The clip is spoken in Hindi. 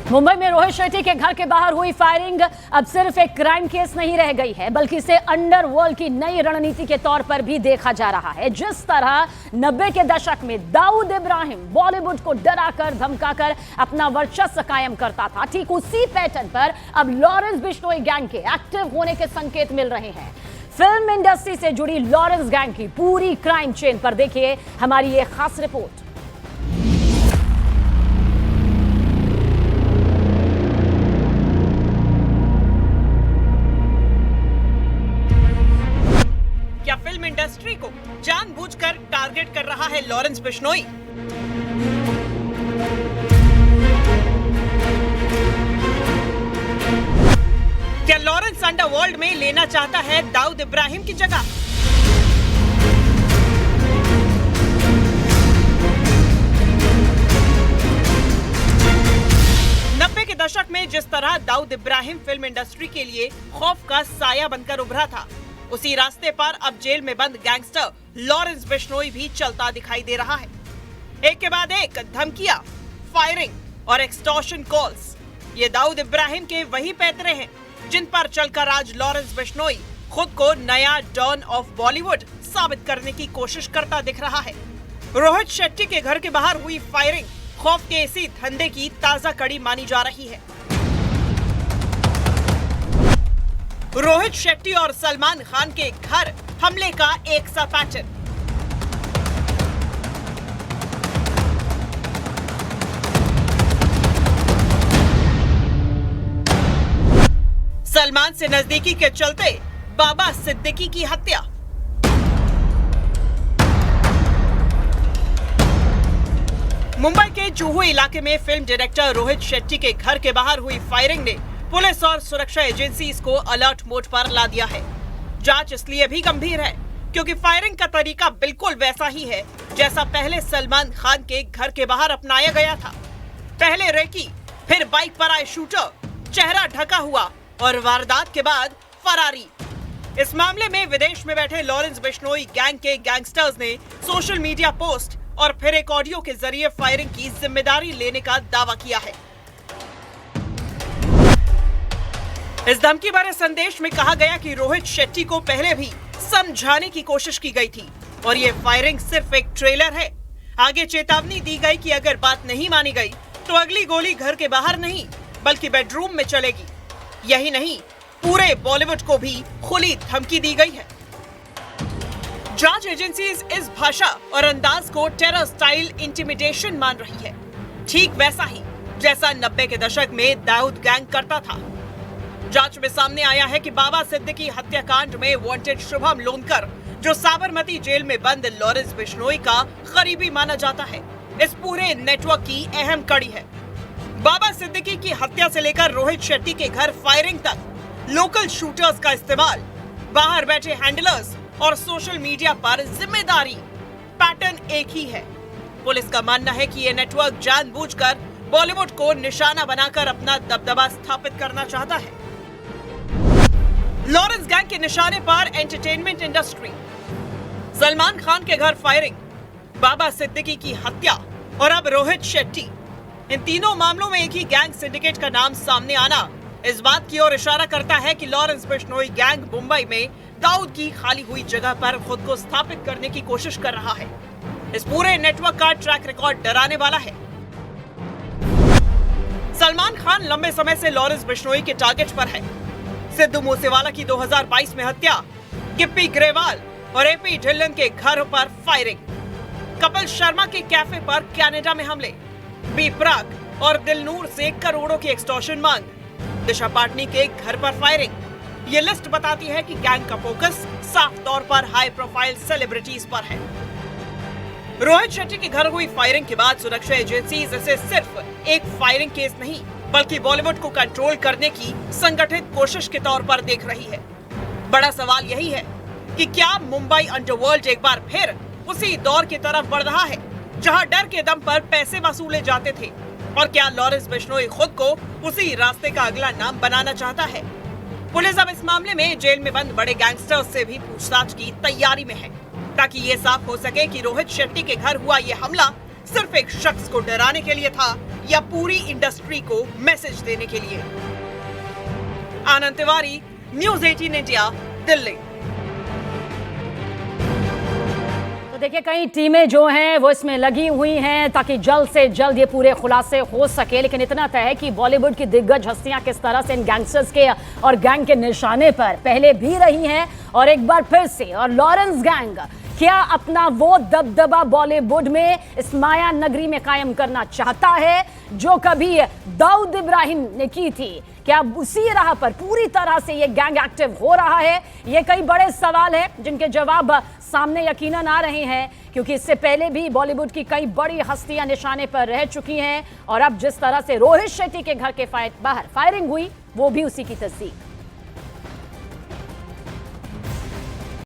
मुंबई में रोहित शेट्टी के घर के बाहर हुई फायरिंग अब सिर्फ एक क्राइम केस नहीं रह गई है, बल्कि इसे अंडरवर्ल्ड की नई रणनीति के तौर पर भी देखा जा रहा है। जिस तरह 90 के दशक में दाऊद इब्राहिम बॉलीवुड को डराकर धमकाकर अपना वर्चस्व कायम करता था, ठीक उसी पैटर्न पर अब लॉरेंस बिश्नोई गैंग के एक्टिव होने के संकेत मिल रहे हैं। फिल्म इंडस्ट्री से जुड़ी लॉरेंस गैंग की पूरी क्राइम चेन पर देखिए हमारी ये खास रिपोर्ट। क्या फिल्म इंडस्ट्री को जानबूझकर टारगेट कर रहा है लॉरेंस बिश्नोई? क्या लॉरेंस अंडरवर्ल्ड में लेना चाहता है दाऊद इब्राहिम की जगह? नब्बे के दशक में जिस तरह दाऊद इब्राहिम फिल्म इंडस्ट्री के लिए खौफ का साया बनकर उभरा था, उसी रास्ते पर अब जेल में बंद गैंगस्टर लॉरेंस बिश्नोई भी चलता दिखाई दे रहा है। एक के बाद एक धमकियां, फायरिंग और एक्सटॉर्शन कॉल्स, ये दाऊद इब्राहिम के वही पैतरे हैं जिन पर चलकर आज लॉरेंस बिश्नोई खुद को नया डॉन ऑफ बॉलीवुड साबित करने की कोशिश करता दिख रहा है। रोहित शेट्टी के घर के बाहर हुई फायरिंग खौफ के इसी धंधे की ताजा कड़ी मानी जा रही है। रोहित शेट्टी और सलमान खान के घर हमले का एक सा पैटर्न। सलमान से नजदीकी के चलते बाबा सिद्दीकी की हत्या। मुंबई के जुहू इलाके में फिल्म डायरेक्टर रोहित शेट्टी के घर के बाहर हुई फायरिंग ने पुलिस और सुरक्षा एजेंसीज को अलर्ट मोड पर ला दिया है। जांच इसलिए भी गंभीर है क्योंकि फायरिंग का तरीका बिल्कुल वैसा ही है जैसा पहले सलमान खान के घर के बाहर अपनाया गया था। पहले रेकी, फिर बाइक पर आए शूटर, चेहरा ढका हुआ और वारदात के बाद फरारी। इस मामले में विदेश में बैठे लॉरेंस बिश्नोई गैंग के गैंगस्टर्स ने सोशल मीडिया पोस्ट और फिर एक ऑडियो के जरिए फायरिंग की जिम्मेदारी लेने का दावा किया है। इस धमकी भरे संदेश में कहा गया कि रोहित शेट्टी को पहले भी समझाने की कोशिश की गई थी और ये फायरिंग सिर्फ एक ट्रेलर है। आगे चेतावनी दी गई कि अगर बात नहीं मानी गई तो अगली गोली घर के बाहर नहीं बल्कि बेडरूम में चलेगी। यही नहीं, पूरे बॉलीवुड को भी खुली धमकी दी गई है। जांच एजेंसीज इस भाषा और अंदाज को टेरर स्टाइल इंटिमिडेशन मान रही है, ठीक वैसा ही जैसा 90 के दशक में दाऊद गैंग करता था। जांच में सामने आया है कि बाबा सिद्दीकी हत्याकांड में वांटेड शुभम लोनकर, जो साबरमती जेल में बंद लॉरेंस बिश्नोई का करीबी माना जाता है, इस पूरे नेटवर्क की अहम कड़ी है। बाबा सिद्दीकी की हत्या से लेकर रोहित शेट्टी के घर फायरिंग तक, लोकल शूटर्स का इस्तेमाल, बाहर बैठे हैंडलर्स और सोशल मीडिया पर जिम्मेदारी, पैटर्न एक ही है। पुलिस का मानना है कि ये नेटवर्क जानबूझकर बॉलीवुड को निशाना बनाकर अपना दबदबा स्थापित करना चाहता है। लॉरेंस गैंग के निशाने पर एंटरटेनमेंट इंडस्ट्री, सलमान खान के घर फायरिंग, बाबा सिद्दीकी की हत्या और अब रोहित शेट्टी, इन तीनों मामलों में एक ही गैंग सिंडिकेट का नाम सामने आना इस बात की ओर इशारा करता है कि लॉरेंस बिश्नोई गैंग मुंबई में दाऊद की खाली हुई जगह पर खुद को स्थापित करने की कोशिश कर रहा है। इस पूरे नेटवर्क का ट्रैक रिकॉर्ड डराने वाला है। सलमान खान लंबे समय से लॉरेंस बिश्नोई के टारगेट पर है। सिद्धू मूसेवाला की 2022 में हत्या, गिप्पी ग्रेवाल और एपी ढिल्लन के घर पर फायरिंग, कपिल शर्मा के कैफे पर कनाडा में हमले, बी प्राक और दिलनूर से करोड़ों की एक्सटॉर्शन मांग, दिशा पाटनी के घर पर फायरिंग। ये लिस्ट बताती है कि गैंग का फोकस साफ तौर पर हाई प्रोफाइल सेलिब्रिटीज पर है। रोहित शेट्टी के घर हुई फायरिंग के बाद सुरक्षा एजेंसीज इसे सिर्फ एक फायरिंग केस नहीं बल्कि बॉलीवुड को कंट्रोल करने की संगठित कोशिश के तौर पर देख रही है। बड़ा सवाल यही है कि क्या मुंबई अंडरवर्ल्ड एक बार फिर उसी दौर की तरफ बढ़ रहा है जहां डर के दम पर पैसे वसूले जाते थे, और क्या लॉरेंस बिश्नोई खुद को उसी रास्ते का अगला नाम बनाना चाहता है? पुलिस अब इस मामले में जेल में बंद बड़े गैंगस्टर्स से भी पूछताछ की तैयारी में है ताकि ये साफ हो सके कि रोहित शेट्टी के घर हुआ ये हमला सिर्फ एक शख्स को डराने के लिए था या पूरी इंडस्ट्री को मैसेज देने के लिए? आनंद तिवारी, न्यूज़ 18 इंडिया, दिल्ली। तो देखिए, कई टीमें जो हैं वो इसमें लगी हुई हैं ताकि जल्द से जल्द ये पूरे खुलासे हो सके। लेकिन इतना तय है कि बॉलीवुड की दिग्गज हस्तियां किस तरह से इन गैंगस्टर्स के और गैंग के निशाने पर पहले भी रही हैं और एक बार फिर से, और लॉरेंस गैंग क्या अपना वो दबदबा बॉलीवुड में इस माया नगरी में कायम करना चाहता है जो कभी दाऊद इब्राहिम ने की थी? क्या उसी राह पर पूरी तरह से ये गैंग एक्टिव हो रहा है? ये कई बड़े सवाल हैं जिनके जवाब सामने यकीनन आ रहे हैं, क्योंकि इससे पहले भी बॉलीवुड की कई बड़ी हस्तियां निशाने पर रह चुकी हैं और अब जिस तरह से रोहित शेट्टी के घर के बाहर फायरिंग हुई, वो भी उसी की तस्दीक।